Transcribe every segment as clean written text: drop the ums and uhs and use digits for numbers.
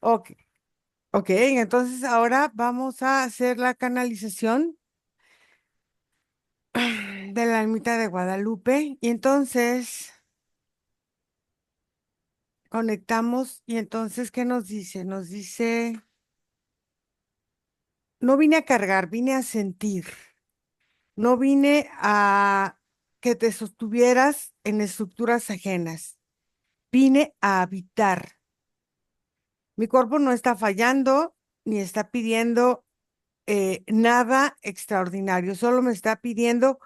Ok, ok, entonces ahora vamos a hacer la canalización de la ermita de Guadalupe y entonces conectamos y entonces, ¿qué nos dice? Nos dice, no vine a cargar, vine a sentir, no vine a que te sostuvieras en estructuras ajenas, vine a habitar. Mi cuerpo no está fallando ni está pidiendo nada extraordinario, solo me está pidiendo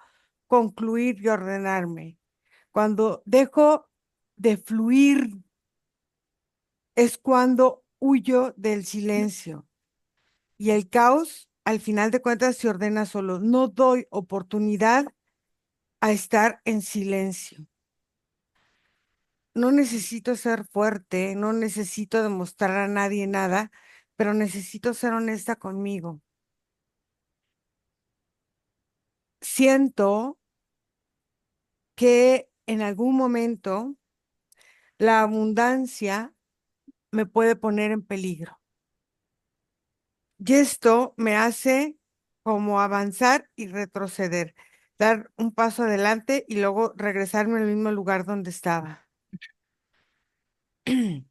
concluir y ordenarme. Cuando dejo de fluir es cuando huyo del silencio y el caos al final de cuentas se ordena solo. No doy oportunidad a estar en silencio. No necesito ser fuerte, no necesito demostrar a nadie nada, pero necesito ser honesta conmigo. Siento que en algún momento la abundancia me puede poner en peligro. Y esto me hace como avanzar y retroceder, dar un paso adelante y luego regresarme al mismo lugar donde estaba. Me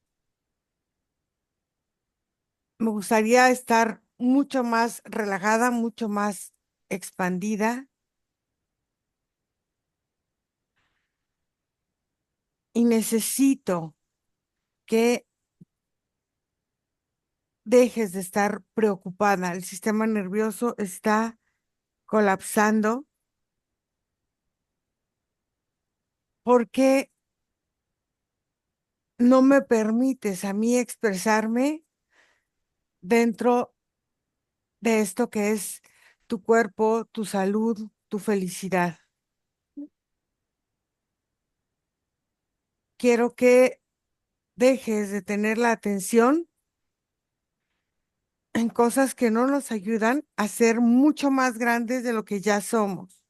gustaría estar mucho más relajada, mucho más expandida y necesito que dejes de estar preocupada. El sistema nervioso está colapsando porque no me permites a mí expresarme dentro de esto que es tu cuerpo, tu salud, tu felicidad. Quiero que dejes de tener la atención en cosas que no nos ayudan a ser mucho más grandes de lo que ya somos,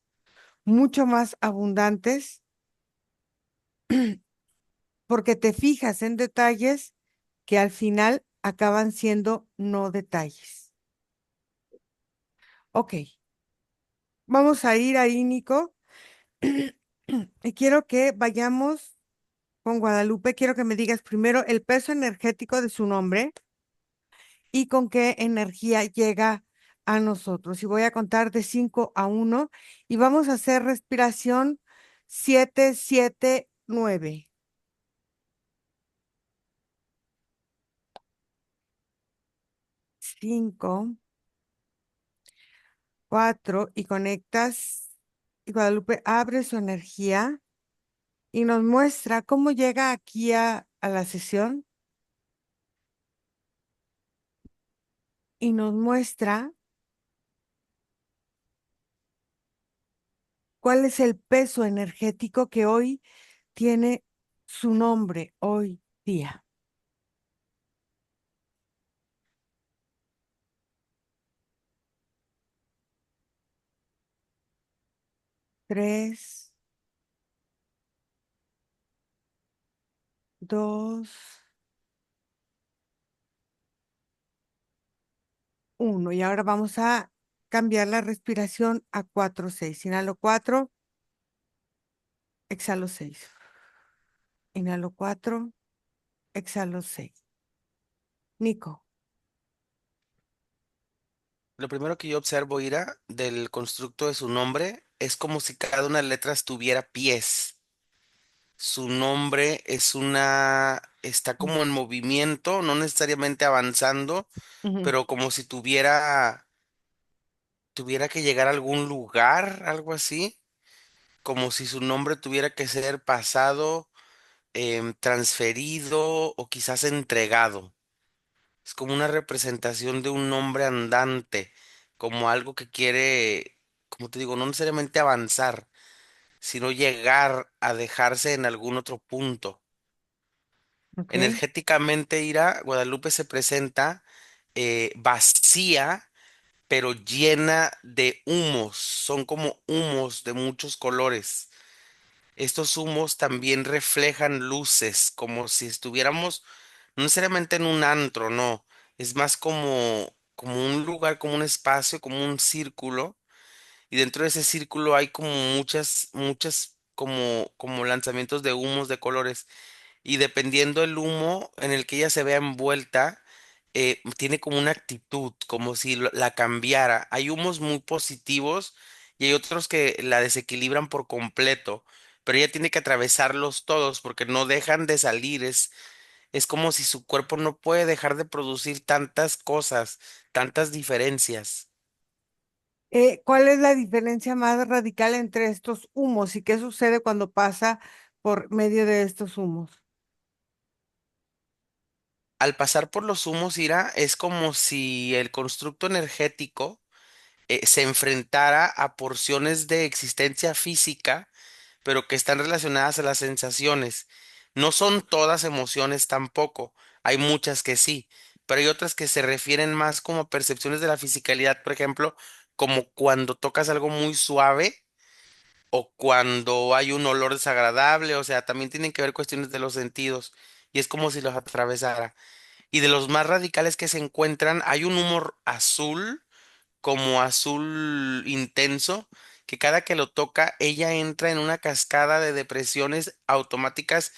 mucho más abundantes, porque te fijas en detalles que al final acaban siendo no detalles. Ok, vamos a ir ahí, Nico, y quiero que vayamos con Guadalupe. Quiero que me digas primero el peso energético de su nombre y con qué energía llega a nosotros. Y voy a contar de 5 a uno y vamos a hacer respiración 7 7 9 5 4 y conectas. Y Guadalupe abre su energía y nos muestra cómo llega aquí a la sesión y nos muestra cuál es el peso energético que hoy tiene su nombre hoy día. 3 2 1. Y ahora vamos a cambiar la respiración a 4 6. Inhalo 4, exhalo 6. Inhalo 4, exhalo 6. Nico. Lo primero que yo observo, Ira, del constructo de su nombre es como si cada una de las letras tuviera pies. Su nombre está como en movimiento, no necesariamente avanzando, Ujú. pero como si tuviera que llegar a algún lugar, algo así, como si su nombre tuviera que ser pasado, transferido o quizás entregado. Es como una representación de un nombre andante, como algo que quiere, como te digo, no necesariamente avanzar, sino llegar a dejarse en algún otro punto. Ok, Energéticamente, Ira, Guadalupe se presenta vacía, pero llena de humos. Son como humos de muchos colores. Estos humos también reflejan luces, como si estuviéramos No necesariamente en un antro, no. Es más como un lugar, como un espacio, como un círculo. Y dentro de ese círculo hay como muchas como lanzamientos de humos de colores. Y dependiendo el humo en el que ella se vea envuelta, tiene como una actitud, como si la cambiara. Hay humos muy positivos y hay otros que la desequilibran por completo, pero ella tiene que atravesarlos todos porque no dejan de salir. Es como si su cuerpo no puede dejar de producir tantas cosas, tantas diferencias. ¿Cuál es la diferencia más radical entre estos humos y qué sucede cuando pasa por medio de estos humos? Al pasar por los humos, Ira, es como si el constructo energético se enfrentara a porciones de existencia física, pero que están relacionadas a las sensaciones. No son todas emociones tampoco, hay muchas que sí, pero hay otras que se refieren más como a percepciones de la fisicalidad, por ejemplo, como cuando tocas algo muy suave o cuando hay un olor desagradable, o sea, también tienen que ver cuestiones de los sentidos y es como si los atravesara. Y de los más radicales que se encuentran, hay un humor azul como azul intenso, que cada que lo toca, ella entra en una cascada de depresiones automáticas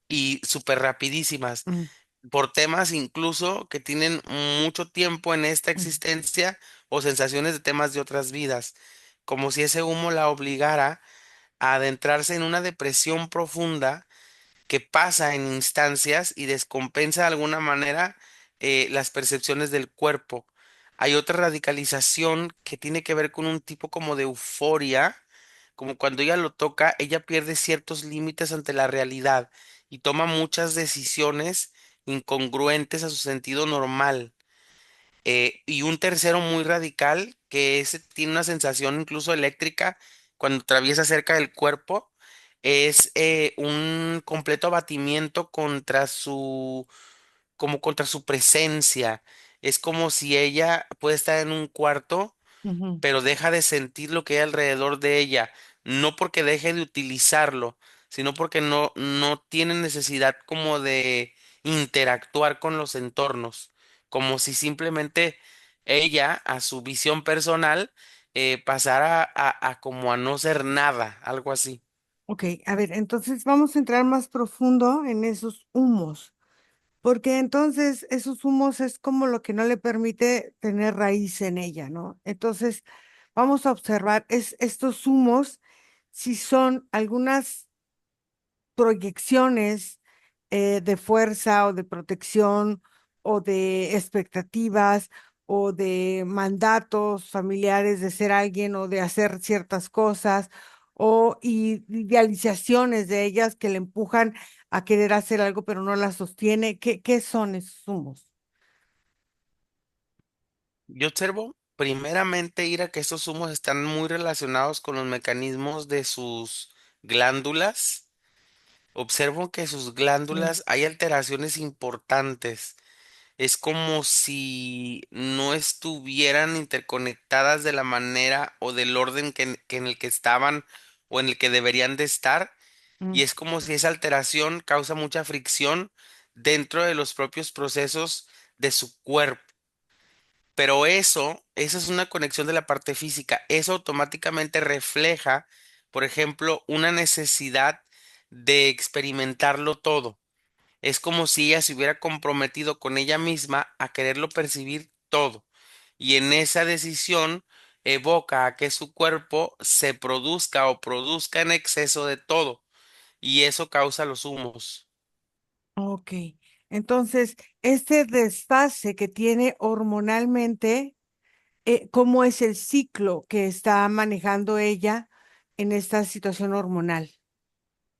y súper rapidísimas, Mm, por temas incluso que tienen mucho tiempo en esta mm, existencia o sensaciones de temas de otras vidas, como si ese humo la obligara a adentrarse en una depresión profunda que pasa en instancias y descompensa de alguna manera las percepciones del cuerpo. Hay otra radicalización que tiene que ver con un tipo como de euforia, como cuando ella lo toca, ella pierde ciertos límites ante la realidad y toma muchas decisiones incongruentes a su sentido normal. Y un tercero muy radical, que ese tiene una sensación incluso eléctrica cuando atraviesa cerca del cuerpo, es un completo abatimiento como contra su presencia. Es como si ella puede estar en un cuarto ujú. pero deja de sentir lo que hay alrededor de ella, no porque deje de utilizarlo, sino porque no tiene necesidad como de interactuar con los entornos, como si simplemente ella, a su visión personal, pasara a como a no ser nada, algo así. Ok, a ver, entonces vamos a entrar más profundo en esos humos, porque entonces esos humos es como lo que no le permite tener raíz en ella, ¿no? Entonces vamos a observar estos humos si son algunas proyecciones de fuerza o de protección o de expectativas o de mandatos familiares de ser alguien o de hacer ciertas cosas o idealizaciones de ellas que le empujan a querer hacer algo pero no la sostiene. ¿Qué son esos humos? Yo observo primeramente, Ira, que estos humos están muy relacionados con los mecanismos de sus glándulas. Observo que sus Mm, glándulas hay alteraciones importantes. Es como si no estuvieran interconectadas de la manera o del orden que en el que estaban o en el que deberían de estar. Y mm, es como si esa alteración causa mucha fricción dentro de los propios procesos de su cuerpo. Pero esa es una conexión de la parte física. Eso automáticamente refleja, por ejemplo, una necesidad de experimentarlo todo. Es como si ella se hubiera comprometido con ella misma a quererlo percibir todo. Y en esa decisión evoca a que su cuerpo se produzca o produzca en exceso de todo. Y eso causa los humos. ok, entonces este desfase que tiene hormonalmente, ¿cómo es el ciclo que está manejando ella en esta situación hormonal?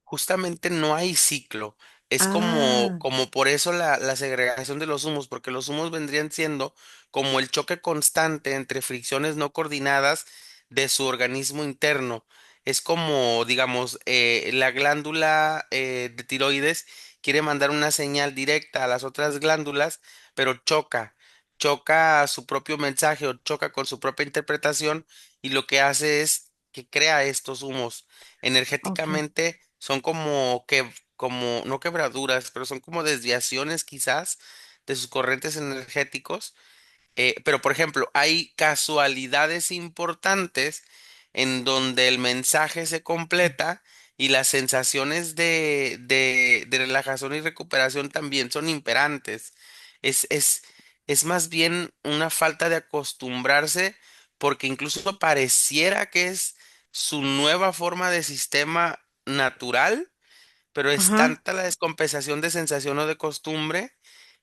Justamente no hay ciclo. Es Ah, como por eso la segregación de los humos, porque los humos vendrían siendo como el choque constante entre fricciones no coordinadas de su organismo interno. Es como, digamos, la glándula de tiroides quiere mandar una señal directa a las otras glándulas, pero choca su propio mensaje o choca con su propia interpretación y lo que hace es que crea estos humos ok. energéticamente son como, no quebraduras, pero son como desviaciones quizás de sus corrientes energéticos. Pero, por ejemplo, hay casualidades importantes en donde el mensaje se completa y las sensaciones de relajación y recuperación también son imperantes. Es, es, es más bien una falta de acostumbrarse porque incluso pareciera que es su nueva forma de sistema natural, pero es Ajá. tanta la descompensación de sensación o de costumbre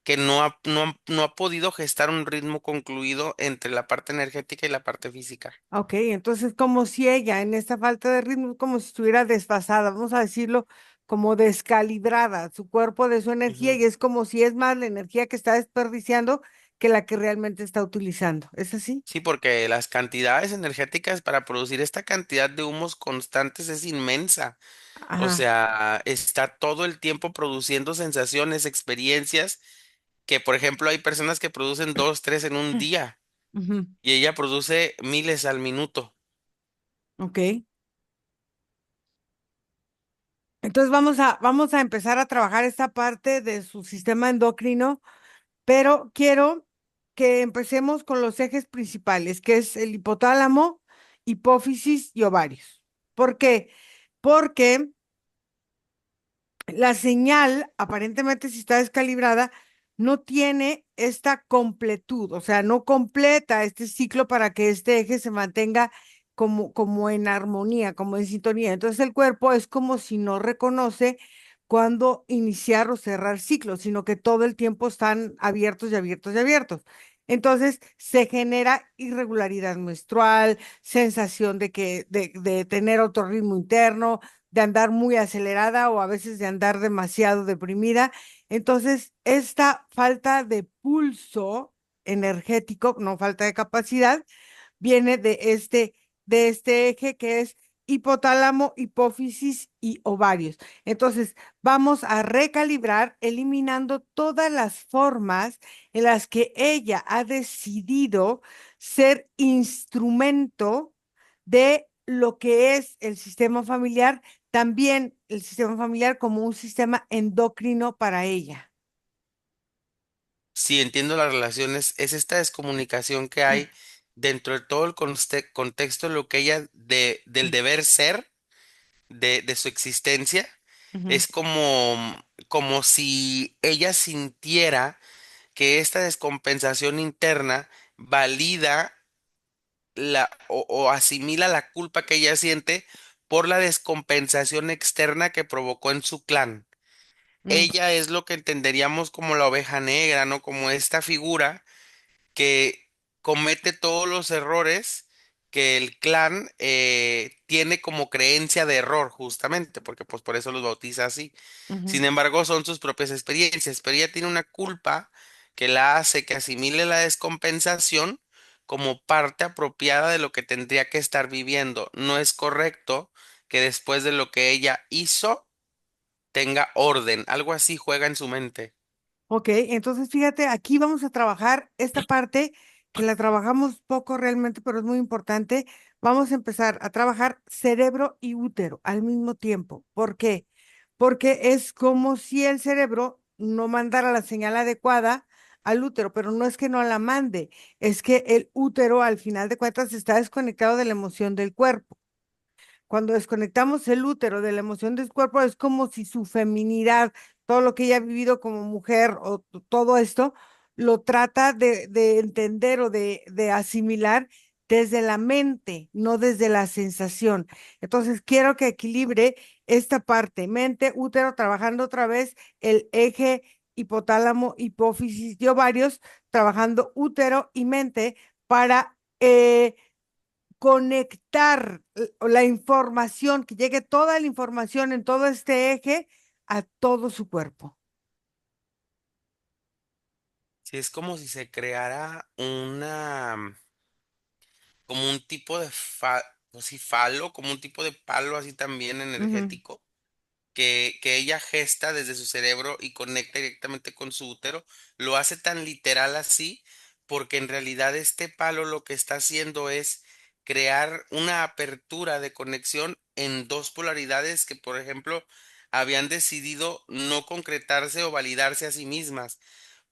que no ha podido gestar un ritmo concluido entre la parte energética y la parte física. Ok, entonces como si ella en esta falta de ritmo, como si estuviera desfasada, vamos a decirlo, como descalibrada, su cuerpo de su energía, Ujú. y es como si es más la energía que está desperdiciando que la que realmente está utilizando. ¿Es así? Sí, porque las cantidades energéticas para producir esta cantidad de humos constantes es inmensa. O Ajá. sea, está todo el tiempo produciendo sensaciones, experiencias, que por ejemplo hay personas que producen dos, tres en un día Ujú. y ella produce miles al minuto. Ok. Entonces vamos a empezar a trabajar esta parte de su sistema endocrino, pero quiero que empecemos con los ejes principales, que es el hipotálamo, hipófisis y ovarios. ¿Por qué? Porque la señal, aparentemente si está descalibrada, no tiene esta completud, o sea, no completa este ciclo para que este eje se mantenga como en armonía, como en sintonía. Entonces el cuerpo es como si no reconoce cuándo iniciar o cerrar ciclos, sino que todo el tiempo están abiertos y abiertos y abiertos. Entonces se genera irregularidad menstrual, sensación de tener otro ritmo interno, de andar muy acelerada o a veces de andar demasiado deprimida. Entonces, esta falta de pulso energético, no falta de capacidad, viene de este eje que es hipotálamo, hipófisis y ovarios. Entonces, vamos a recalibrar eliminando todas las formas en las que ella ha decidido ser instrumento de lo que es el sistema familiar, también el sistema familiar como un sistema endocrino para ella. Sí, entiendo las relaciones, es esta descomunicación que hay dentro de todo el contexto de lo que ella, del deber ser, de su existencia. Ujú, Es como si ella sintiera que esta descompensación interna valida o asimila la culpa que ella siente por la descompensación externa que provocó en su clan. mm, Ella es lo que entenderíamos como la oveja negra, ¿no? Como esta figura que comete todos los errores que el clan tiene como creencia de error, justamente, porque pues por eso los bautiza así. ujú. Sin embargo, son sus propias experiencias, pero ella tiene una culpa que la hace que asimile la descompensación como parte apropiada de lo que tendría que estar viviendo. No es correcto que después de lo que ella hizo tenga orden, algo así juega en su mente. Ok, entonces fíjate, aquí vamos a trabajar esta parte que la trabajamos poco realmente, pero es muy importante. Vamos a empezar a trabajar cerebro y útero al mismo tiempo. ¿Por qué? Porque es como si el cerebro no mandara la señal adecuada al útero, pero no es que no la mande, es que el útero al final de cuentas está desconectado de la emoción del cuerpo. Cuando desconectamos el útero de la emoción del cuerpo, es como si su feminidad, todo lo que ella ha vivido como mujer o todo esto, lo trata de entender o de asimilar desde la mente, no desde la sensación. Entonces, quiero que equilibre esta parte, mente, útero, trabajando otra vez el eje hipotálamo, hipófisis y ovarios, trabajando útero y mente para conectar la información, que llegue toda la información en todo este eje a todo su cuerpo. Sí, es como si se creara como un tipo de pues sí, falo, como un tipo de palo así también Ujú. energético que ella gesta desde su cerebro y conecta directamente con su útero. Lo hace tan literal así porque en realidad este palo lo que está haciendo es crear una apertura de conexión en dos polaridades que, por ejemplo, habían decidido no concretarse o validarse a sí mismas,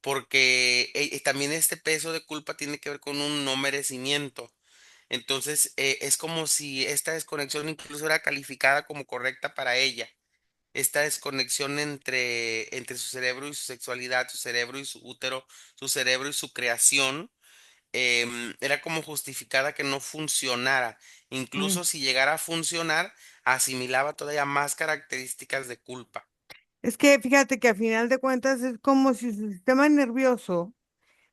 porque también este peso de culpa tiene que ver con un no merecimiento. Entonces, es como si esta desconexión incluso era calificada como correcta para ella. Esta desconexión entre su cerebro y su sexualidad, su cerebro y su útero, su cerebro y su creación, era como justificada que no funcionara. Mm. Incluso si llegara a funcionar, asimilaba todavía más características de culpa. Es que fíjate que a final de cuentas es como si su sistema nervioso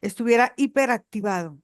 estuviera hiperactivado.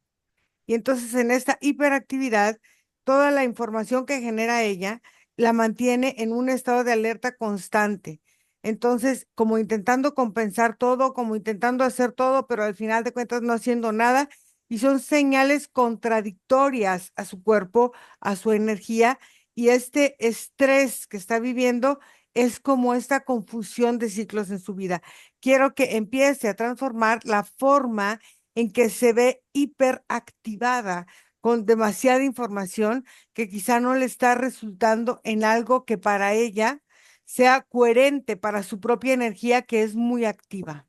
Y entonces en esta hiperactividad, toda la información que genera ella la mantiene en un estado de alerta constante. Entonces, como intentando compensar todo, como intentando hacer todo, pero al final de cuentas no haciendo nada. Y son señales contradictorias a su cuerpo, a su energía. Y este estrés que está viviendo es como esta confusión de ciclos en su vida. Quiero que empiece a transformar la forma en que se ve hiperactivada con demasiada información que quizá no le está resultando en algo que para ella sea coherente para su propia energía que es muy activa.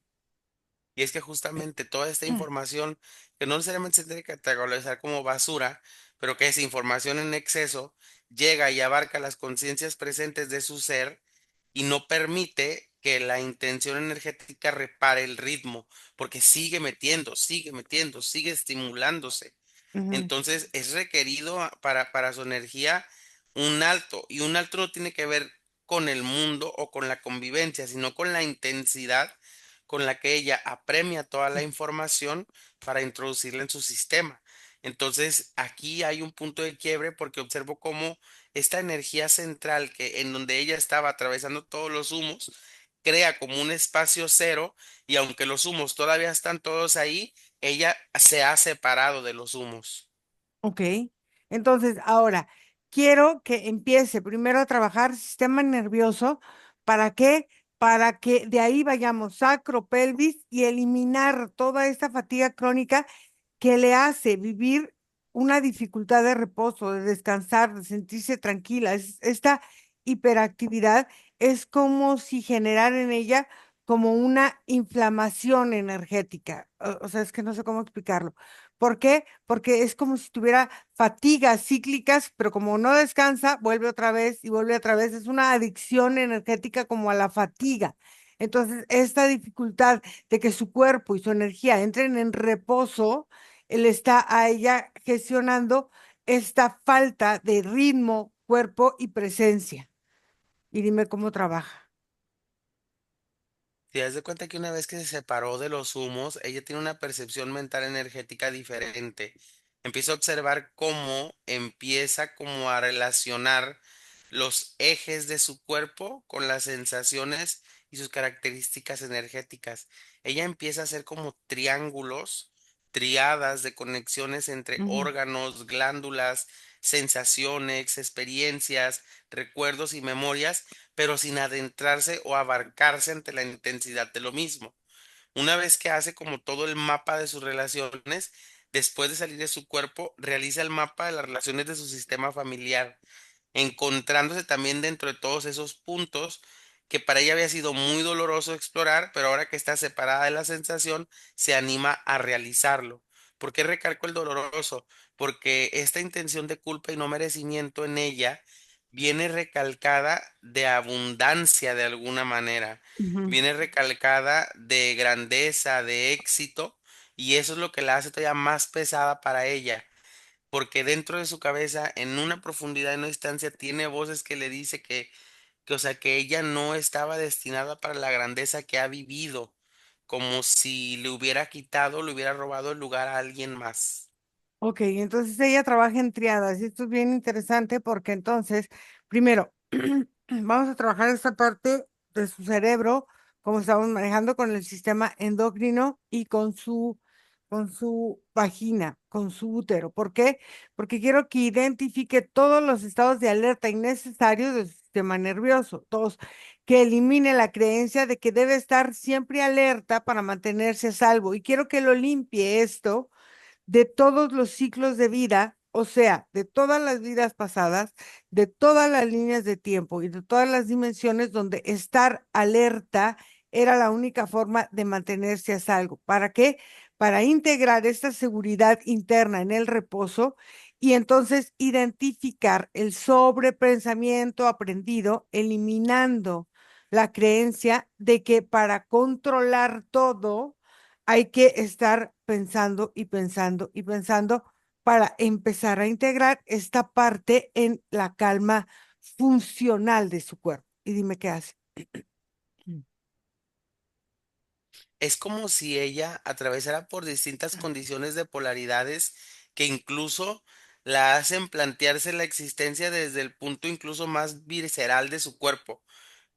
Y es que justamente toda esta información, que no necesariamente se tiene que categorizar como basura, pero que es información en exceso, llega y abarca las conciencias presentes de su ser y no permite que la intención energética repare el ritmo, porque sigue metiendo, sigue estimulándose. Ujú, Entonces es requerido para su energía un alto, y un alto no tiene que ver con el mundo o con la convivencia, sino con la intensidad con la que ella apremia toda la información para introducirla en su sistema. Entonces aquí hay un punto de quiebre porque observo cómo esta energía central que en donde ella estaba atravesando todos los humos crea como un espacio cero, y aunque los humos todavía están todos ahí, ella se ha separado de los humos. ok. Entonces, ahora, quiero que empiece primero a trabajar sistema nervioso. ¿Para qué? Para que de ahí vayamos sacro, pelvis y eliminar toda esta fatiga crónica que le hace vivir una dificultad de reposo, de descansar, de sentirse tranquila. Esta hiperactividad es como si generara en ella como una inflamación energética. O sea, es que no sé cómo explicarlo. ¿Por qué? Porque es como si tuviera fatigas cíclicas, pero como no descansa, vuelve otra vez y vuelve otra vez. Es una adicción energética como a la fatiga. Entonces, esta dificultad de que su cuerpo y su energía entren en reposo, él está a ella gestionando esta falta de ritmo, cuerpo y presencia. Y dime cómo trabaja. Si das de cuenta que una vez que se separó de los humos, ella tiene una percepción mental energética diferente. Empieza a observar cómo empieza como a relacionar los ejes de su cuerpo con las sensaciones y sus características energéticas. Ella empieza a hacer como triángulos, triadas de conexiones entre Ujú. órganos, glándulas, sensaciones, experiencias, recuerdos y memorias, pero sin adentrarse o abarcarse ante la intensidad de lo mismo. Una vez que hace como todo el mapa de sus relaciones, después de salir de su cuerpo, realiza el mapa de las relaciones de su sistema familiar, encontrándose también dentro de todos esos puntos que para ella había sido muy doloroso explorar, pero ahora que está separada de la sensación, se anima a realizarlo. ¿Por qué recalco el doloroso? Porque esta intención de culpa y no merecimiento en ella viene recalcada de abundancia de alguna manera, Ujú. viene recalcada de grandeza, de éxito, y eso es lo que la hace todavía más pesada para ella, porque dentro de su cabeza, en una profundidad, en una distancia, tiene voces que le dice o sea, que ella no estaba destinada para la grandeza que ha vivido, como si le hubiera quitado, le hubiera robado el lugar a alguien más. Ok, entonces ella trabaja en triadas y esto es bien interesante porque entonces, primero, vamos a trabajar esta parte de su cerebro, como estamos manejando con el sistema endocrino y con su vagina, con su útero. ¿Por qué? Porque quiero que identifique todos los estados de alerta innecesarios del sistema nervioso, todos, que elimine la creencia de que debe estar siempre alerta para mantenerse a salvo. Y quiero que lo limpie esto de todos los ciclos de vida O sea, de todas las vidas pasadas, de todas las líneas de tiempo y de todas las dimensiones donde estar alerta era la única forma de mantenerse a salvo. ¿Para qué? Para integrar esta seguridad interna en el reposo y entonces identificar el sobrepensamiento aprendido, eliminando la creencia de que para controlar todo hay que estar pensando y pensando y pensando para empezar a integrar esta parte en la calma funcional de su cuerpo. Y dime qué hace. Mm. Es como si ella atravesara por distintas condiciones de polaridades que incluso la hacen plantearse la existencia desde el punto incluso más visceral de su cuerpo,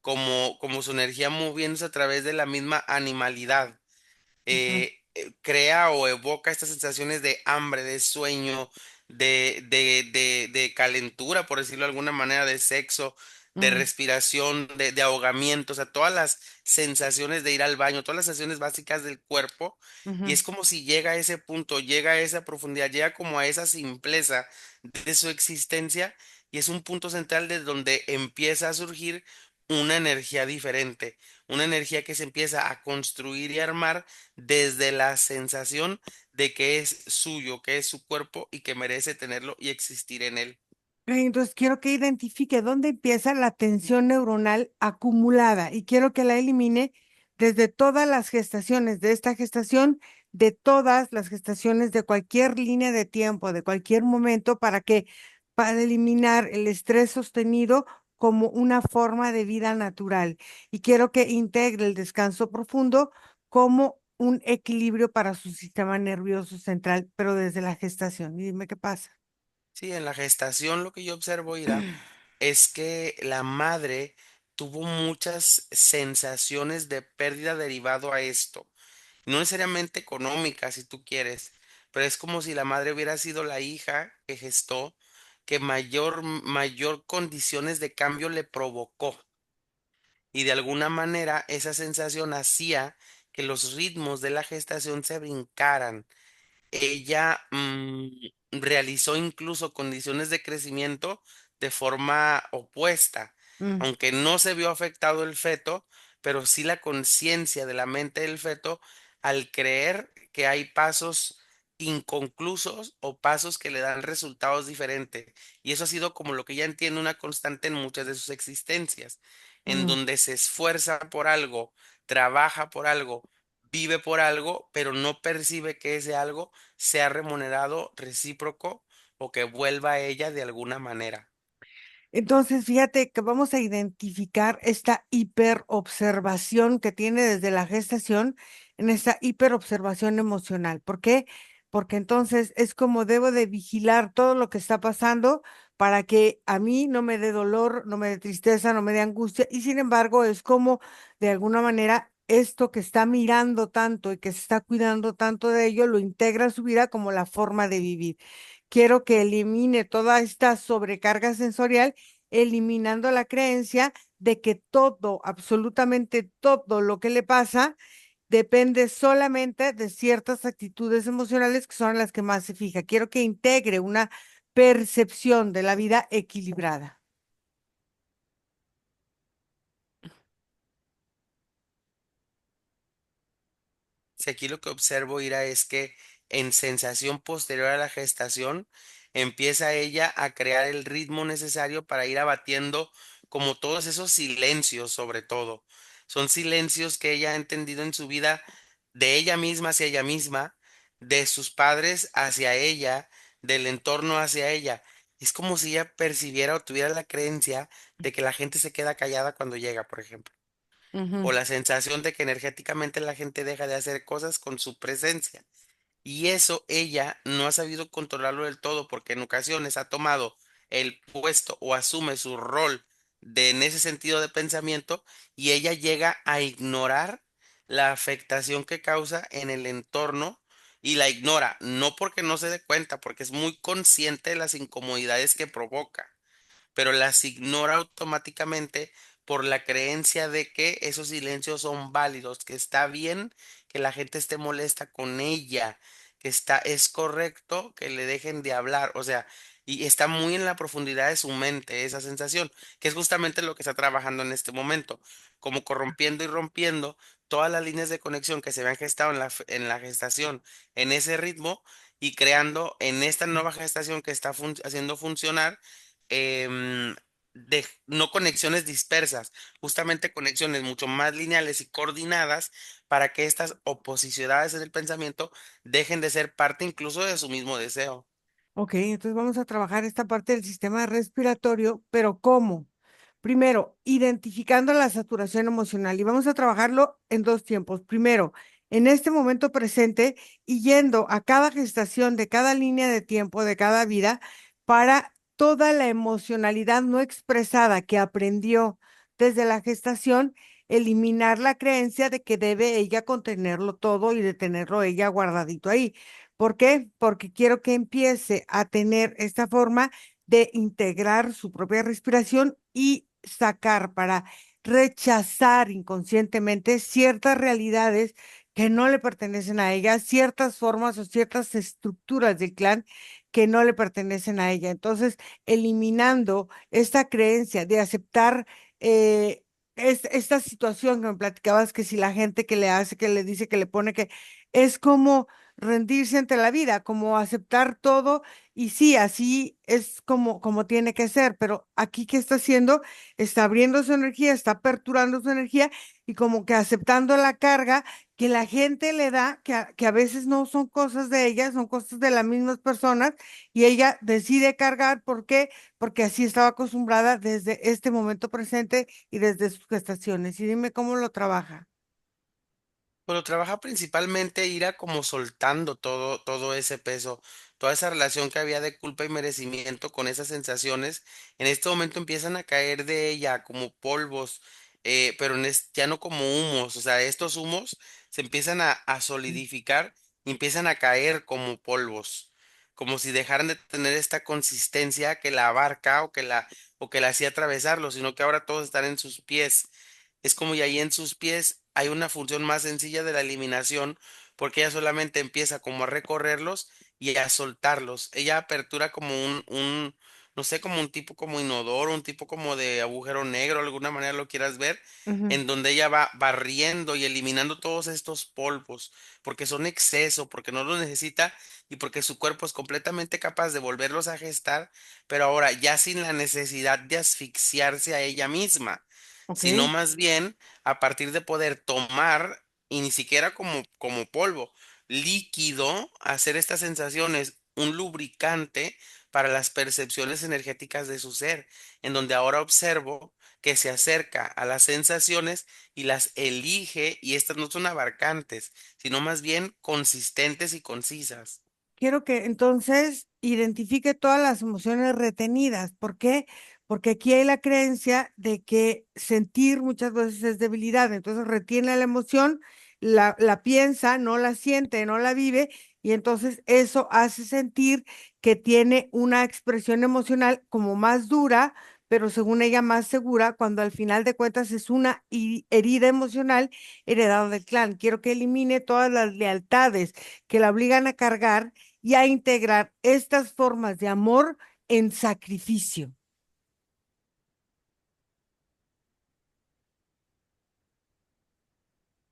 como su energía moviéndose a través de la misma animalidad. Ujú, Crea o evoca estas sensaciones de hambre, de sueño, de calentura, por decirlo de alguna manera, de sexo, de mm, respiración, de ahogamiento, o sea, todas las sensaciones de ir al baño, todas las sensaciones básicas del cuerpo. Y ujú. es como si llega a ese punto, llega a esa profundidad, llega como a esa simpleza de su existencia y es un punto central de donde empieza a surgir una energía diferente, una energía que se empieza a construir y armar desde la sensación de que es suyo, que es su cuerpo y que merece tenerlo y existir en él. Entonces quiero que identifique dónde empieza la tensión neuronal acumulada y quiero que la elimine desde todas las gestaciones de esta gestación, de todas las gestaciones de cualquier línea de tiempo, de cualquier momento, para eliminar el estrés sostenido como una forma de vida natural. Y quiero que integre el descanso profundo como un equilibrio para su sistema nervioso central, pero desde la gestación. Y dime qué pasa. Sí, en la gestación lo que yo observo, Ira, es que la madre tuvo muchas sensaciones de pérdida derivado a esto. No necesariamente económica, si tú quieres, pero es como si la madre hubiera sido la hija que gestó, que mayor condiciones de cambio le provocó. Y de alguna manera esa sensación hacía que los ritmos de la gestación se brincaran. Ella realizó incluso condiciones de crecimiento de forma opuesta, Mm, aunque no se vio afectado el feto, pero sí la conciencia de la mente del feto al creer que hay pasos inconclusos o pasos que le dan resultados diferentes. Y eso ha sido como lo que ella entiende una constante en muchas de sus existencias, en mm. donde se esfuerza por algo, trabaja por algo, vive por algo, pero no percibe que ese algo sea remunerado recíproco o que vuelva a ella de alguna manera. Entonces, fíjate que vamos a identificar esta hiperobservación que tiene desde la gestación en esta hiperobservación emocional. ¿Por qué? Porque entonces es como debo de vigilar todo lo que está pasando para que a mí no me dé dolor, no me dé tristeza, no me dé angustia. Y sin embargo, es como de alguna manera esto que está mirando tanto y que se está cuidando tanto de ello, lo integra a su vida como la forma de vivir. Quiero que elimine toda esta sobrecarga sensorial eliminando la creencia de que todo, absolutamente todo lo que le pasa, depende solamente de ciertas actitudes emocionales que son las que más se fija. Quiero que integre una percepción de la vida equilibrada. Si aquí lo que observo, Ira, es que en sensación posterior a la gestación empieza ella a crear el ritmo necesario para ir abatiendo como todos esos silencios, sobre todo. Son silencios que ella ha entendido en su vida de ella misma hacia ella misma, de sus padres hacia ella, del entorno hacia ella. Es como si ella percibiera o tuviera la creencia de que la gente se queda callada cuando llega, por ejemplo, o Ujú, la sensación de que energéticamente la gente deja de hacer cosas con su presencia. Y eso ella no ha sabido controlarlo del todo porque en ocasiones ha tomado el puesto o asume su rol de en ese sentido de pensamiento y ella llega a ignorar la afectación que causa en el entorno y la ignora, no porque no se dé cuenta, porque es muy consciente de las incomodidades que provoca, pero las ignora automáticamente por la creencia de que esos silencios son válidos, que está bien que la gente esté molesta con ella, es correcto que le dejen de hablar, o sea, y está muy en la profundidad de su mente esa sensación, que es justamente lo que está trabajando en este momento, como corrompiendo y rompiendo todas las líneas de conexión que se habían gestado en la gestación, en ese ritmo, y creando en esta nueva gestación que está haciendo funcionar, em, no conexiones dispersas, justamente conexiones mucho más lineales y coordinadas para que estas oposiciones en el pensamiento dejen de ser parte incluso de su mismo deseo. Ok, entonces vamos a trabajar esta parte del sistema respiratorio, pero ¿cómo? Primero, identificando la saturación emocional y vamos a trabajarlo en dos tiempos. Primero, en este momento presente y yendo a cada gestación de cada línea de tiempo de cada vida para toda la emocionalidad no expresada que aprendió desde la gestación, eliminar la creencia de que debe ella contenerlo todo y de tenerlo ella guardadito ahí. ¿Por qué? Porque quiero que empiece a tener esta forma de integrar su propia respiración y sacar para rechazar inconscientemente ciertas realidades que no le pertenecen a ella, ciertas formas o ciertas estructuras del clan que no le pertenecen a ella. Entonces, eliminando esta creencia de aceptar esta situación que me platicabas, que si la gente que le hace, que le dice, que le pone, que es como rendirse ante la vida, como aceptar todo y sí, así es como tiene que ser, pero aquí ¿qué está haciendo? Está abriendo su energía, está aperturando su energía y como que aceptando la carga que la gente le da, que a veces no son cosas de ella, son cosas de las mismas personas y ella decide cargar. ¿Por qué? Porque así estaba acostumbrada desde este momento presente y desde sus gestaciones. Y dime cómo lo trabaja. Pero trabaja principalmente Ira como soltando todo ese peso, toda esa relación que había de culpa y merecimiento con esas sensaciones. En este momento empiezan a caer de ella como polvos, pero ya no como humos. O sea, estos humos se empiezan a solidificar y empiezan a caer como polvos, como si dejaran de tener esta consistencia que la abarca o que la hacía atravesarlo, sino que ahora todos están en sus pies. Es como y ahí en sus pies hay una función más sencilla de la eliminación, porque ella solamente empieza como a recorrerlos y a soltarlos. Ella apertura como no sé, como un tipo como inodoro, un tipo como de agujero negro, de alguna manera lo quieras ver, Ujú. en donde ella va barriendo y eliminando todos estos polvos, porque son exceso, porque no los necesita y porque su cuerpo es completamente capaz de volverlos a gestar, pero ahora ya sin la necesidad de asfixiarse a ella misma, Ok. sino más bien a partir de poder tomar, y ni siquiera como polvo, líquido, hacer estas sensaciones un lubricante para las percepciones energéticas de su ser, en donde ahora observo que se acerca a las sensaciones y las elige, y estas no son abarcantes, sino más bien consistentes y concisas. Quiero que entonces identifique todas las emociones retenidas. ¿Por qué? Porque aquí hay la creencia de que sentir muchas veces es debilidad. Entonces retiene la emoción, la piensa, no la siente, no la vive, y entonces eso hace sentir que tiene una expresión emocional como más dura, pero según ella más segura, cuando al final de cuentas es una herida emocional heredada del clan. Quiero que elimine todas las lealtades que la obligan a cargar y a integrar estas formas de amor en sacrificio.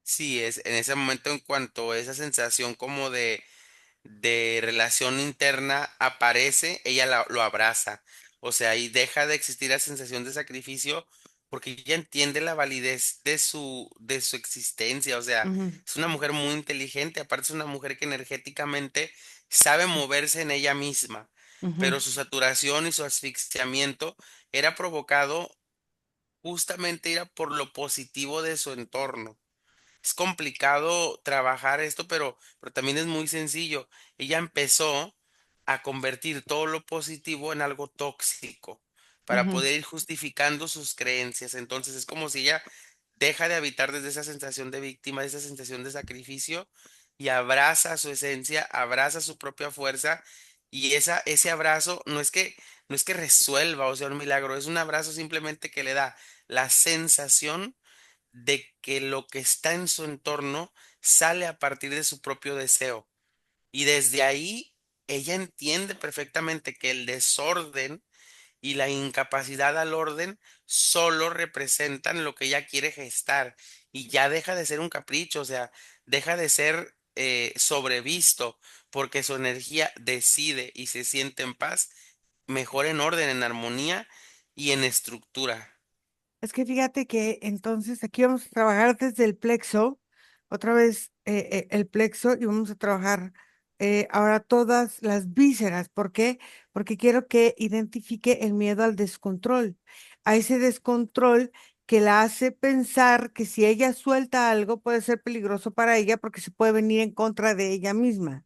Sí, es en ese momento en cuanto a esa sensación como de relación interna aparece, ella lo abraza. O sea, y deja de existir la sensación de sacrificio porque ella entiende la validez de su existencia. O sea, Ujú, es una mujer muy inteligente, aparte es una mujer que energéticamente sabe moverse en ella misma, ujú, pero su saturación y su asfixiamiento era provocado justamente era por lo positivo de su entorno. Es complicado trabajar esto, pero también es muy sencillo. Ella empezó a convertir todo lo positivo en algo tóxico para ujú. poder ir justificando sus creencias. Entonces es como si ella deja de habitar desde esa sensación de víctima, de esa sensación de sacrificio y abraza su esencia, abraza su propia fuerza y ese abrazo no es que resuelva o sea un milagro, es un abrazo simplemente que le da la sensación de que lo que está en su entorno sale a partir de su propio deseo. Y desde ahí ella entiende perfectamente que el desorden y la incapacidad al orden solo representan lo que ella quiere gestar y ya deja de ser un capricho, o sea, deja de ser sobrevisto porque su energía decide y se siente en paz, mejor en orden, en armonía y en estructura. Es que fíjate que entonces aquí vamos a trabajar desde el plexo, otra vez el plexo, y vamos a trabajar ahora todas las vísceras. ¿Por qué? Porque quiero que identifique el miedo al descontrol, a ese descontrol que la hace pensar que si ella suelta algo puede ser peligroso para ella porque se puede venir en contra de ella misma.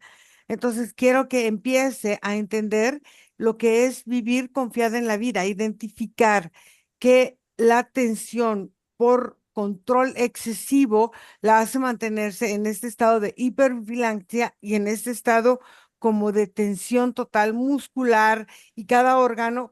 Entonces quiero que empiece a entender lo que es vivir confiada en la vida, identificar que la tensión por control excesivo la hace mantenerse en este estado de hipervigilancia y en este estado como de tensión total muscular y cada órgano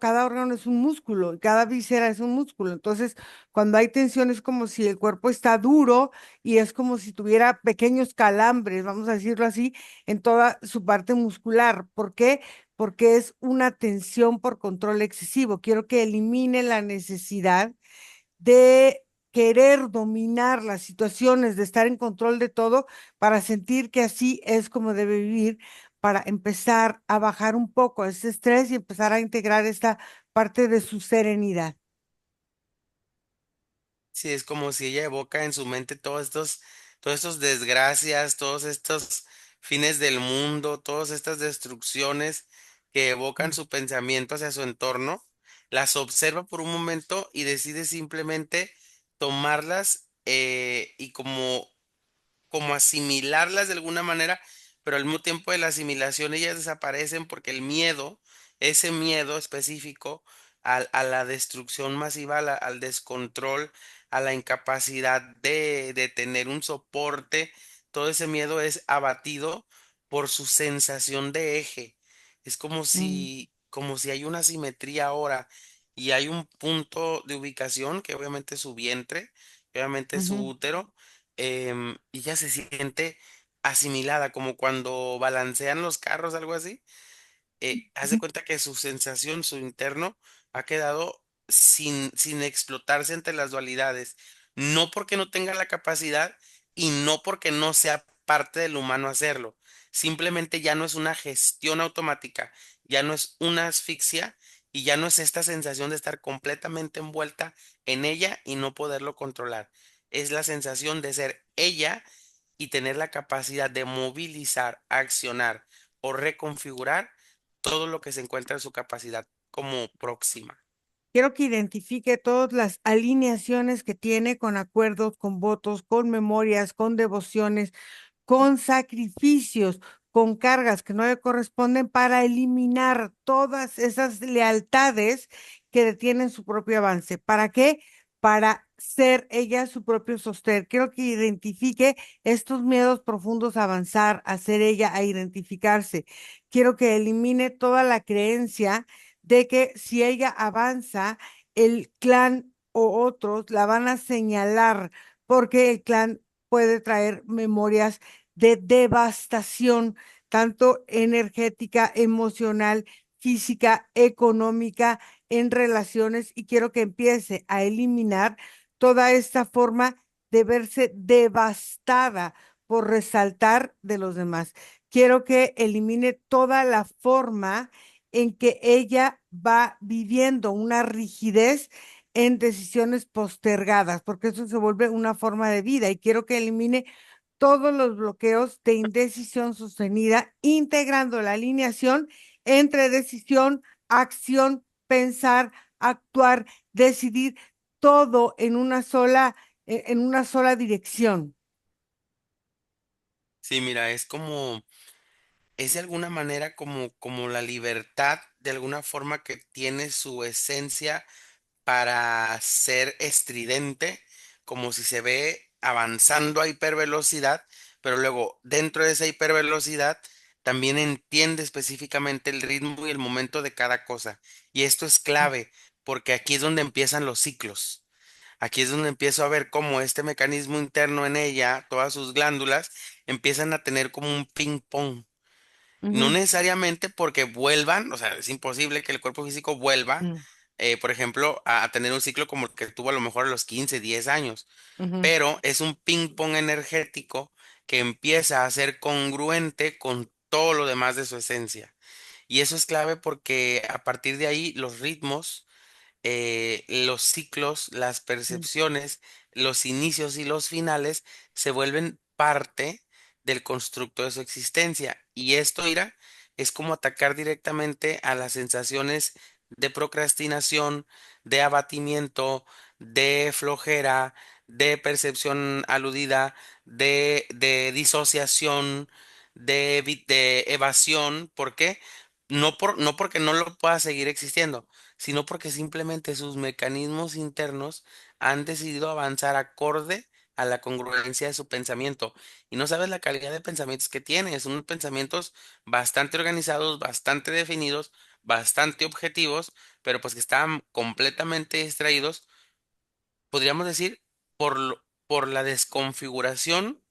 es un músculo y cada víscera es un músculo. Entonces, cuando hay tensión es como si el cuerpo está duro y es como si tuviera pequeños calambres, vamos a decirlo así, en toda su parte muscular. ¿Por qué? Porque es una tensión por control excesivo. Quiero que elimine la necesidad de querer dominar las situaciones, de estar en control de todo, para sentir que así es como debe vivir, para empezar a bajar un poco ese estrés y empezar a integrar esta parte de su serenidad. Sí, es como si ella evoca en su mente todos estos desgracias, todos estos fines del mundo, todas estas destrucciones que evocan su pensamiento hacia su entorno, las observa por un momento y decide simplemente tomarlas y como asimilarlas de alguna manera, pero al mismo tiempo de la asimilación ellas desaparecen porque el miedo, ese miedo específico a la destrucción masiva, al descontrol, a la incapacidad de tener un soporte, todo ese miedo es abatido por su sensación de eje. Es Mm, como si hay una simetría ahora y hay un punto de ubicación que obviamente es su vientre, que obviamente es su ujú, útero, y ella se siente asimilada, como cuando balancean los carros, algo así. Haz de ujú. cuenta que su sensación, su interno, ha quedado sin explotarse entre las dualidades. No porque no tenga la capacidad y no porque no sea parte del humano hacerlo. Simplemente ya no es una gestión automática, ya no es una asfixia y ya no es esta sensación de estar completamente envuelta en ella y no poderlo controlar. Es la sensación de ser ella y tener la capacidad de movilizar, accionar o reconfigurar todo lo que se encuentra en su capacidad como próxima. Quiero que identifique todas las alineaciones que tiene con acuerdos, con votos, con memorias, con devociones, con sacrificios, con cargas que no le corresponden para eliminar todas esas lealtades que detienen su propio avance. ¿Para qué? Para ser ella su propio sostén. Quiero que identifique estos miedos profundos a avanzar, a ser ella, a identificarse. Quiero que elimine toda la creencia de que si ella avanza, el clan o otros la van a señalar porque el clan puede traer memorias de devastación, tanto energética, emocional, física, económica, en relaciones, y quiero que empiece a eliminar toda esta forma de verse devastada por resaltar de los demás. Quiero que elimine toda la forma en que ella va viviendo una rigidez en decisiones postergadas, porque eso se vuelve una forma de vida y quiero que elimine todos los bloqueos de indecisión sostenida, integrando la alineación entre decisión, acción, pensar, actuar, decidir, todo en una sola dirección. Sí, mira, es de alguna manera como la libertad, de alguna forma que tiene su esencia para ser estridente, como si se ve avanzando a hipervelocidad, pero luego dentro de esa hipervelocidad también entiende específicamente el ritmo y el momento de cada cosa. Y esto es clave, porque aquí es donde empiezan los ciclos. Aquí es donde empiezo a ver cómo este mecanismo interno en ella, todas sus glándulas, empiezan a tener como un ping pong. No Ujú, necesariamente porque vuelvan, o sea, es imposible que el cuerpo físico vuelva, mm, por ejemplo, a tener un ciclo como el que tuvo a lo mejor a los 15, 10 años, ujú. pero es un ping pong energético que empieza a ser congruente con todo lo demás de su esencia. Y eso es clave porque a partir de ahí los ritmos, los ciclos, las Mm. percepciones, los inicios y los finales se vuelven parte del constructo de su existencia. Y esto, Ira, es como atacar directamente a las sensaciones de procrastinación, de abatimiento, de flojera, de percepción aludida, de disociación, de evasión. ¿Por qué? No porque no lo pueda seguir existiendo, sino porque simplemente sus mecanismos internos han decidido avanzar acorde a la congruencia de su pensamiento. Y no sabes la calidad de pensamientos que tiene, son pensamientos bastante organizados, bastante definidos, bastante objetivos, pero pues que están completamente distraídos, podríamos decir, por la desconfiguración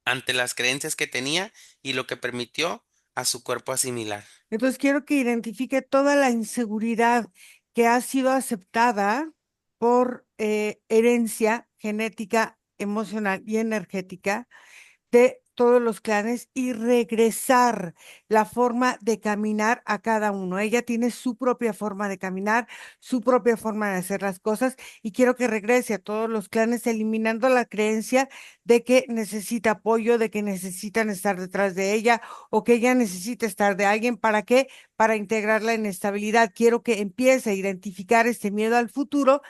ante las creencias que tenía y lo que permitió a su cuerpo asimilar. Entonces quiero que identifique toda la inseguridad que ha sido aceptada por herencia genética, emocional y energética de todos los clanes y regresar la forma de caminar a cada uno. Ella tiene su propia forma de caminar, su propia forma de hacer las cosas y quiero que regrese a todos los clanes eliminando la creencia de que necesita apoyo, de que necesitan estar detrás de ella o que ella necesita estar de alguien. ¿Para qué? Para integrarla en estabilidad. Quiero que empiece a identificar este miedo al futuro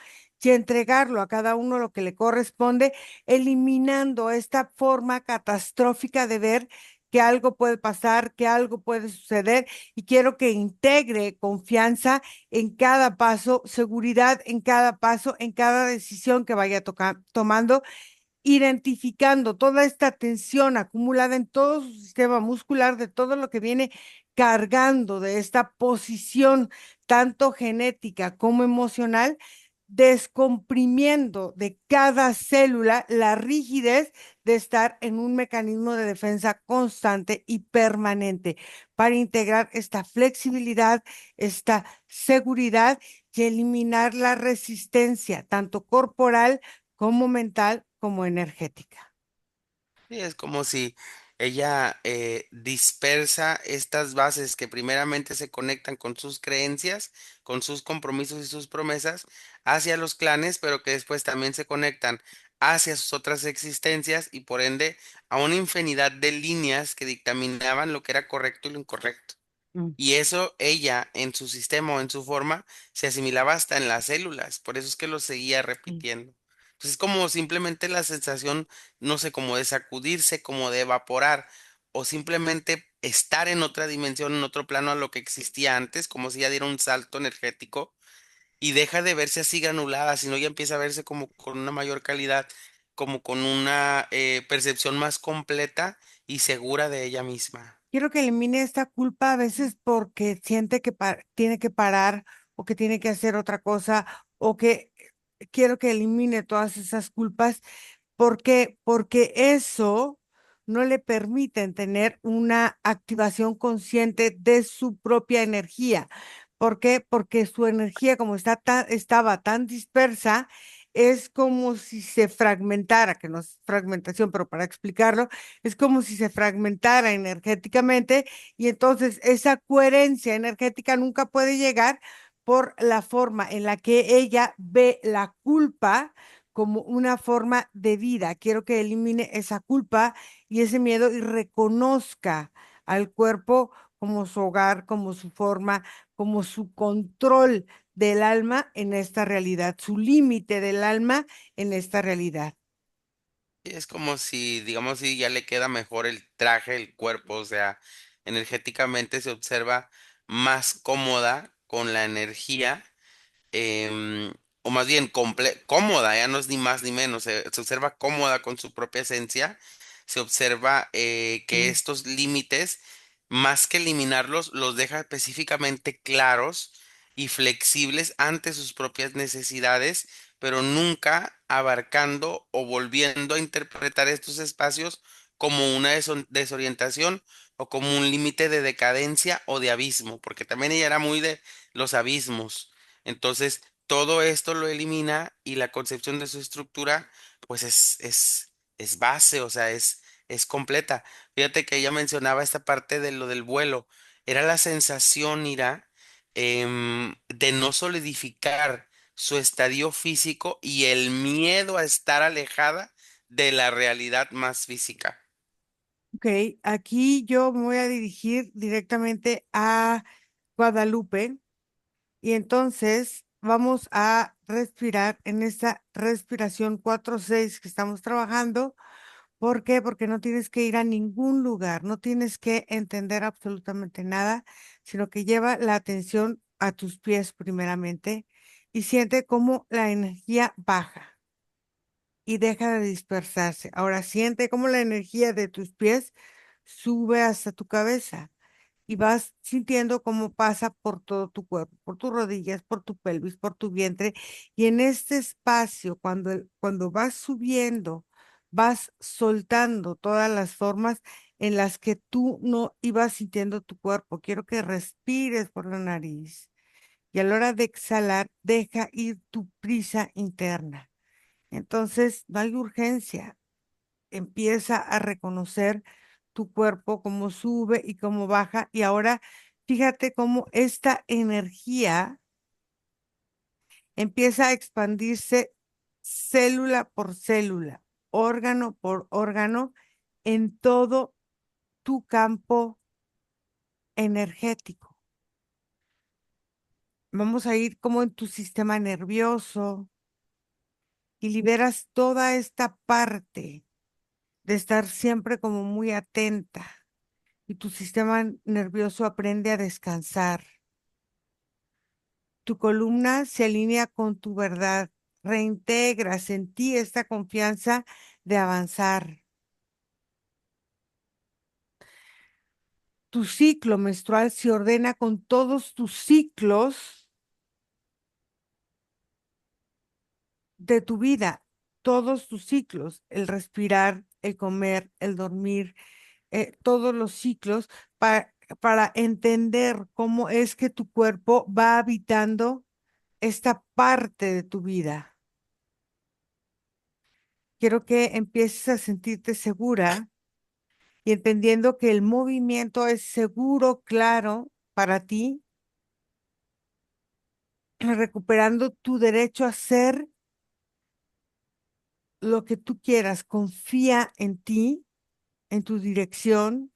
y entregarlo a cada uno lo que le corresponde, eliminando esta forma catastrófica de ver que algo puede pasar, que algo puede suceder y quiero que integre confianza en cada paso, seguridad en cada paso, en cada decisión que vaya tomando, identificando toda esta tensión acumulada en todo su sistema muscular, de todo lo que viene cargando de esta posición, tanto genética como emocional, descomprimiendo de cada célula la rigidez de estar en un mecanismo de defensa constante y permanente para integrar esta flexibilidad, esta seguridad y eliminar la resistencia, tanto corporal como mental, como energética. Sí, es como si ella dispersa estas bases que primeramente se conectan con sus creencias, con sus compromisos y sus promesas hacia los clanes, pero que después también se conectan hacia sus otras existencias y por ende a una infinidad de líneas que dictaminaban lo que era correcto y lo incorrecto. Mm, Y eso ella en su sistema o en su forma se asimilaba hasta en las células, por eso es que lo seguía mm, repitiendo. Entonces es como simplemente la sensación, no sé, como de sacudirse, como de evaporar, o simplemente estar en otra dimensión, en otro plano a lo que existía antes, como si ya diera un salto energético y deja de verse así granulada, sino ya empieza a verse como con una mayor calidad, como con una percepción más completa y segura de ella misma. Quiero que elimine esta culpa a veces porque siente que tiene que parar o que tiene que hacer otra cosa o que quiero que elimine todas esas culpas. ¿Por qué? Porque eso no le permite tener una activación consciente de su propia energía. ¿Por qué? Porque su energía, como estaba tan dispersa, es como si se fragmentara, que no es fragmentación, pero para explicarlo, es como si se fragmentara energéticamente y entonces esa coherencia energética nunca puede llegar por la forma en la que ella ve la culpa como una forma de vida. Quiero que elimine esa culpa y ese miedo y reconozca al cuerpo como su hogar, como su forma, como su control del alma en esta realidad, su límite del alma en esta realidad. Y es como si, digamos, si ya le queda mejor el traje, el cuerpo, o sea, energéticamente se observa más cómoda con la energía, em, o más bien cómoda, ya no es ni más ni menos, se observa cómoda con su propia esencia, se observa que Mm. estos límites, más que eliminarlos, los deja específicamente claros y flexibles ante sus propias necesidades, pero nunca abarcando o volviendo a interpretar estos espacios como una desorientación o como un límite de decadencia o de abismo, porque también ella era muy de los abismos. Entonces, todo esto lo elimina y la concepción de su estructura, pues es base, o sea, es completa. Fíjate que ella mencionaba esta parte de lo del vuelo. Era la sensación, Ira, de no solidificar su estadio físico y el miedo a estar alejada de la realidad más física. Ok, aquí yo me voy a dirigir directamente a Guadalupe y entonces vamos a respirar en esta respiración 4-6 que estamos trabajando. ¿Por qué? Porque no tienes que ir a ningún lugar, no tienes que entender absolutamente nada, sino que lleva la atención a tus pies primeramente y siente cómo la energía baja y deja de dispersarse. Ahora siente cómo la energía de tus pies sube hasta tu cabeza y vas sintiendo cómo pasa por todo tu cuerpo, por tus rodillas, por tu pelvis, por tu vientre. Y en este espacio, cuando vas subiendo, vas soltando todas las formas en las que tú no ibas sintiendo tu cuerpo. Quiero que respires por la nariz y a la hora de exhalar, deja ir tu prisa interna. Entonces, no hay urgencia, empieza a reconocer tu cuerpo, cómo sube y cómo baja. Y ahora fíjate cómo esta energía empieza a expandirse célula por célula, órgano por órgano, en todo tu campo energético. Vamos a ir como en tu sistema nervioso y liberas toda esta parte de estar siempre como muy atenta y tu sistema nervioso aprende a descansar. Tu columna se alinea con tu verdad, reintegras en ti esta confianza de avanzar. Tu ciclo menstrual se ordena con todos tus ciclos de tu vida, todos tus ciclos, el respirar, el comer, el dormir, todos los ciclos para entender cómo es que tu cuerpo va habitando esta parte de tu vida. Quiero que empieces a sentirte segura y entendiendo que el movimiento es seguro, claro, para ti, recuperando tu derecho a hacer lo que tú quieras. Confía en ti, en tu dirección,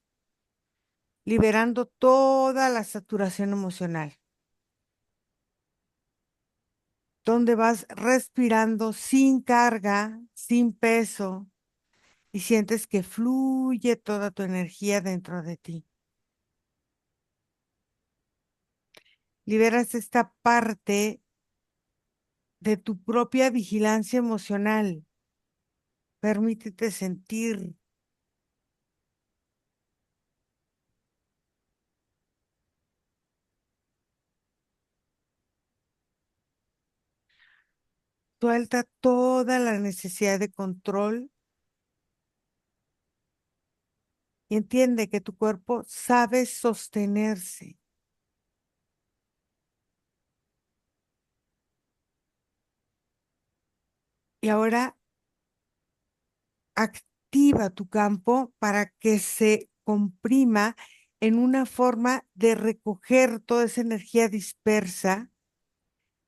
liberando toda la saturación emocional, donde vas respirando sin carga, sin peso, y sientes que fluye toda tu energía dentro de ti. Liberas esta parte de tu propia vigilancia emocional. Permítete sentir, suelta toda la necesidad de control y entiende que tu cuerpo sabe sostenerse. Y ahora activa tu campo para que se comprima en una forma de recoger toda esa energía dispersa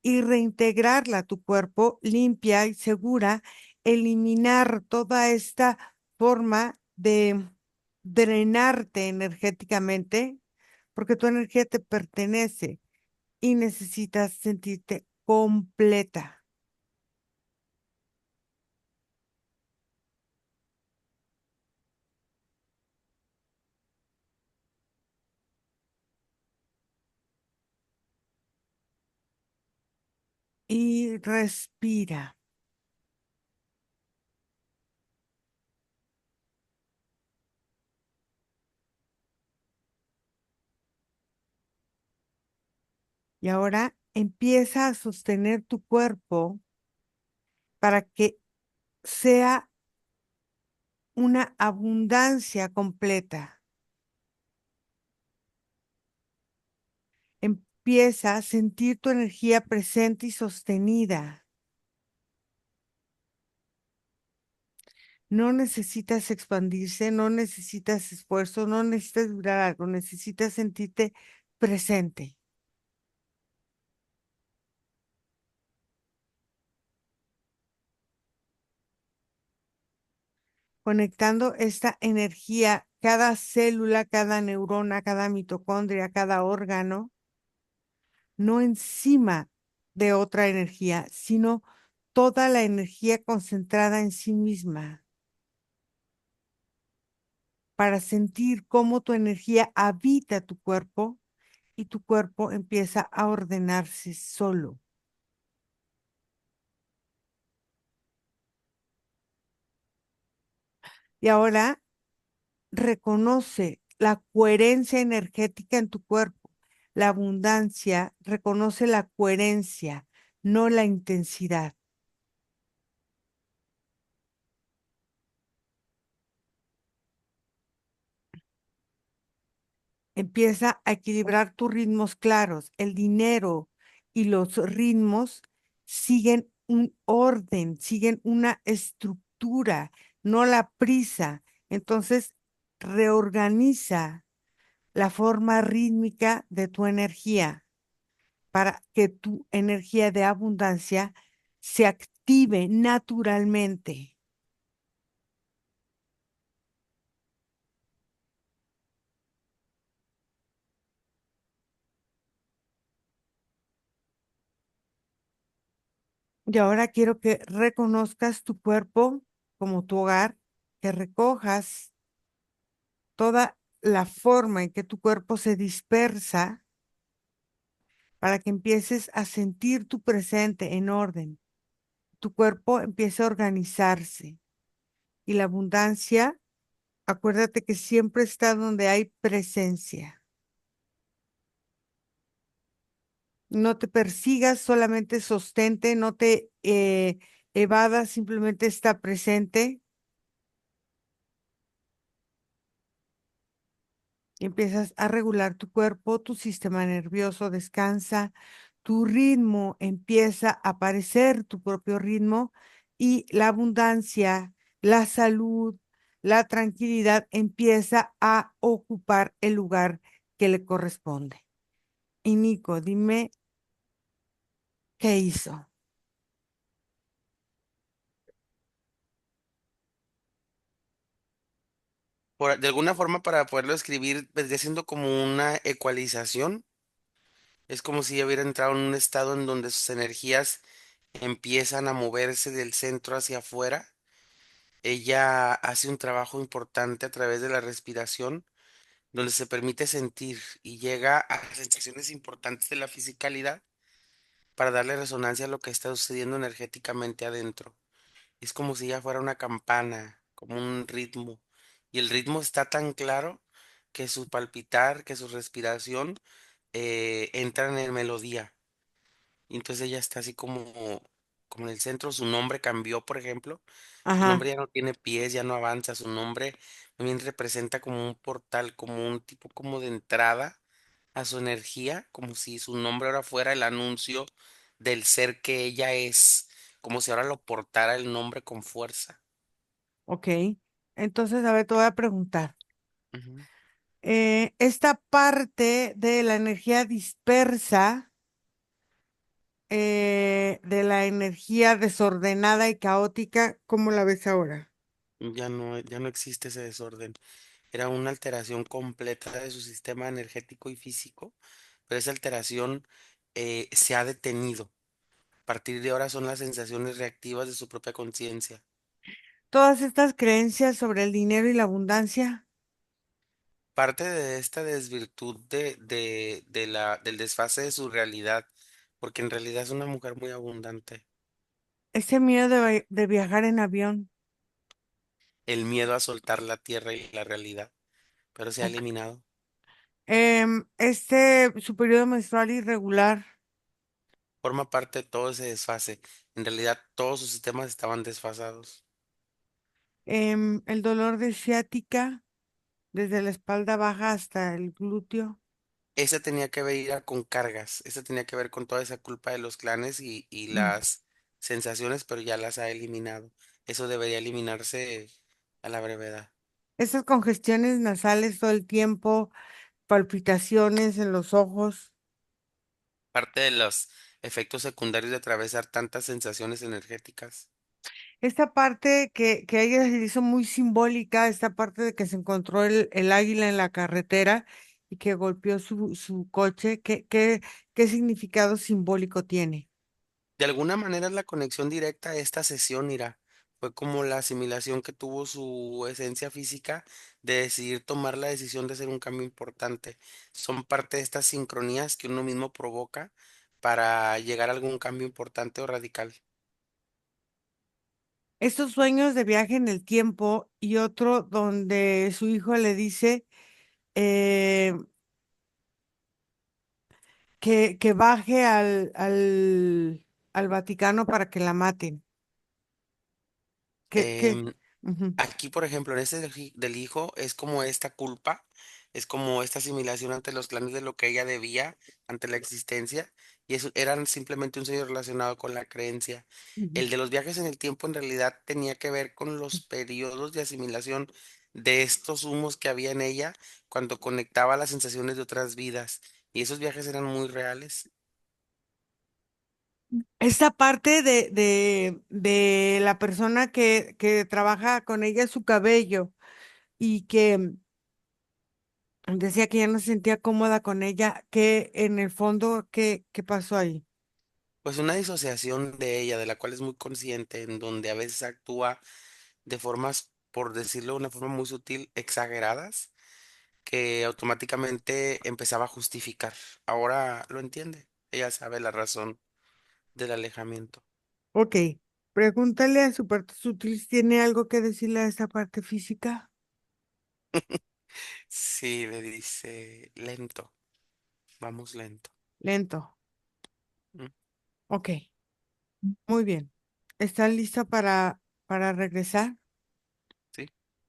y reintegrarla a tu cuerpo limpia y segura, eliminar toda esta forma de drenarte energéticamente, porque tu energía te pertenece y necesitas sentirte completa y respira. Y ahora empieza a sostener tu cuerpo para que sea una abundancia completa. empieza a sentir tu energía presente y sostenida. No necesitas expandirse, no necesitas esfuerzo, no necesitas durar algo, necesitas sentirte presente, conectando esta energía, cada célula, cada neurona, cada mitocondria, cada órgano, no encima de otra energía, sino toda la energía concentrada en sí misma, para sentir cómo tu energía habita tu cuerpo y tu cuerpo empieza a ordenarse solo. Y ahora reconoce la coherencia energética en tu cuerpo. La abundancia reconoce la coherencia, no la intensidad. Empieza a equilibrar tus ritmos claros. El dinero y los ritmos siguen un orden, siguen una estructura, no la prisa. Entonces, reorganiza la forma rítmica de tu energía para que tu energía de abundancia se active naturalmente. Y ahora quiero que reconozcas tu cuerpo como tu hogar, que recojas toda la forma en que tu cuerpo se dispersa para que empieces a sentir tu presente en orden. Tu cuerpo empieza a organizarse y la abundancia, acuérdate que siempre está donde hay presencia. No te persigas, solamente sostente, no te evadas, simplemente está presente. Y empiezas a regular tu cuerpo, tu sistema nervioso descansa, tu ritmo empieza a aparecer, tu propio ritmo, y la abundancia, la salud, la tranquilidad empieza a ocupar el lugar que le corresponde. Y Nico, dime qué hizo. De alguna forma para poderlo escribir, vendría siendo como una ecualización. Es como si ella hubiera entrado en un estado en donde sus energías empiezan a moverse del centro hacia afuera. Ella hace un trabajo importante a través de la respiración, donde se permite sentir y llega a sensaciones importantes de la fisicalidad para darle resonancia a lo que está sucediendo energéticamente adentro. Es como si ella fuera una campana, como un ritmo. Y el ritmo está tan claro que su palpitar, que su respiración entran en melodía. Y entonces ella está así como en el centro. Su nombre cambió, por ejemplo. Su Ajá, nombre ya no tiene pies, ya no avanza. Su nombre también representa como un portal, como un tipo como de entrada a su energía, como si su nombre ahora fuera el anuncio del ser que ella es, como si ahora lo portara el nombre con fuerza. ok. Entonces, a ver, te voy a preguntar. Ujú. Esta parte de la energía dispersa, de la energía desordenada y caótica, ¿cómo la ves ahora? Ya no existe ese desorden. Era una alteración completa de su sistema energético y físico, pero esa alteración se ha detenido. A partir de ahora son las sensaciones reactivas de su propia conciencia. Todas estas creencias sobre el dinero y la abundancia, Parte de esta desvirtud del desfase de su realidad, porque en realidad es una mujer muy abundante. ese miedo de viajar en avión, El miedo a soltar la tierra y la realidad, pero se ha ok. eliminado. Su periodo menstrual irregular, Forma parte de todo ese desfase. En realidad todos sus sistemas estaban desfasados. el dolor de ciática, desde la espalda baja hasta el glúteo, esa tenía que ver ya con cargas, esa tenía que ver con toda esa culpa de los clanes y las sensaciones, pero ya las ha eliminado. Eso debería eliminarse a la brevedad. Esas congestiones nasales todo el tiempo, palpitaciones en los ojos. Parte de los efectos secundarios de atravesar tantas sensaciones energéticas. Esta parte que a ella se le hizo muy simbólica, esta parte de que se encontró el águila en la carretera y que golpeó su coche, ¿qué significado simbólico tiene? De alguna manera la conexión directa a esta sesión, Ira, fue como la asimilación que tuvo su esencia física de decidir tomar la decisión de hacer un cambio importante. Son parte de estas sincronías que uno mismo provoca para llegar a algún cambio importante o radical. Estos sueños de viaje en el tiempo y otro donde su hijo le dice eh, que baje al Vaticano para que la maten. Que, Em, ujú. Aquí, por ejemplo, en este del hijo es como esta culpa, es como esta asimilación ante los clanes de lo que ella debía ante la existencia, y eso eran simplemente un sello relacionado con la creencia. Ujú. El de los viajes en el tiempo en realidad tenía que ver con los periodos de asimilación de estos humos que había en ella cuando conectaba las sensaciones de otras vidas, y esos viajes eran muy reales. Esta parte de la persona que trabaja con ella, su cabello, y que decía que ya no se sentía cómoda con ella, que en el fondo, ¿qué pasó ahí? Pues una disociación de ella, de la cual es muy consciente, en donde a veces actúa de formas, por decirlo de una forma muy sutil, exageradas, que automáticamente empezaba a justificar. Ahora lo entiende. Ella sabe la razón del alejamiento. Ok, pregúntale a su parte sutil si tiene algo que decirle a esta parte física. Sí, le dice lento, vamos lento. Lento. Mm, Ok, muy bien. ¿Está lista para regresar? sí,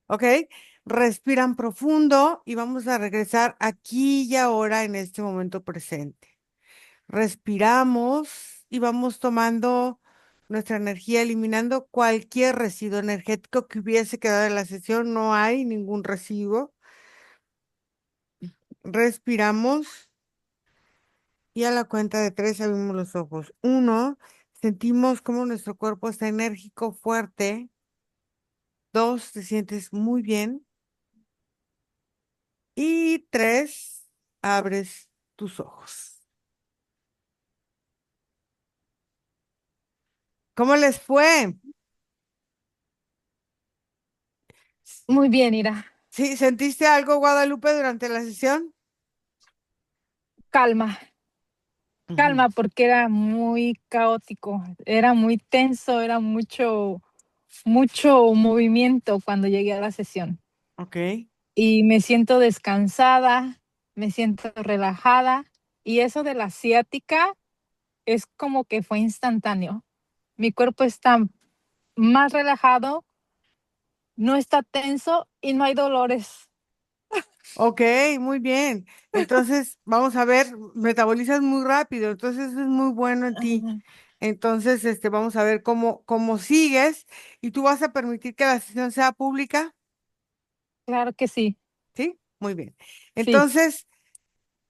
Ok, respiran profundo y vamos a regresar aquí y ahora en este momento presente. Respiramos y vamos tomando nuestra energía, eliminando cualquier residuo energético que hubiese quedado en la sesión. No hay ningún residuo. Respiramos y a la cuenta de tres abrimos los ojos. Uno, sentimos como nuestro cuerpo está enérgico, fuerte. Dos, te sientes muy bien. Y tres, abres tus ojos. ¿Cómo les fue? Muy bien, Ira. ¿Sí? ¿Sentiste algo, Guadalupe, durante la sesión? Calma, Ujú. calma, porque era muy caótico, era muy tenso, era mucho movimiento cuando llegué a la sesión. Ok. Y me siento descansada, me siento relajada. Y eso de la ciática es como que fue instantáneo. Mi cuerpo está más relajado, no está tenso y no hay dolores. Ok, muy bien. Entonces, vamos a ver, metabolizas muy rápido, entonces eso es muy bueno en ti. Ajá. Entonces, vamos a ver cómo sigues y tú vas a permitir que la sesión sea pública, Claro que sí, ¿sí? Muy bien. sí. Entonces,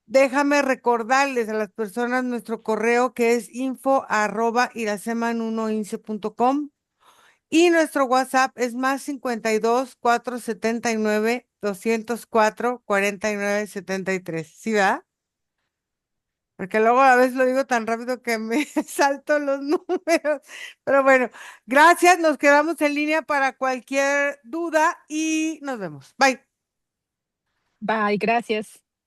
déjame recordarles a las personas nuestro correo que es info@iraceman1ince.com y nuestro WhatsApp es más 52 479 204 4973. ¿Sí, va? Porque luego a veces lo digo tan rápido que me salto los números. Pero bueno, gracias. Nos quedamos en línea para cualquier duda y nos vemos. Bye. Bye, gracias.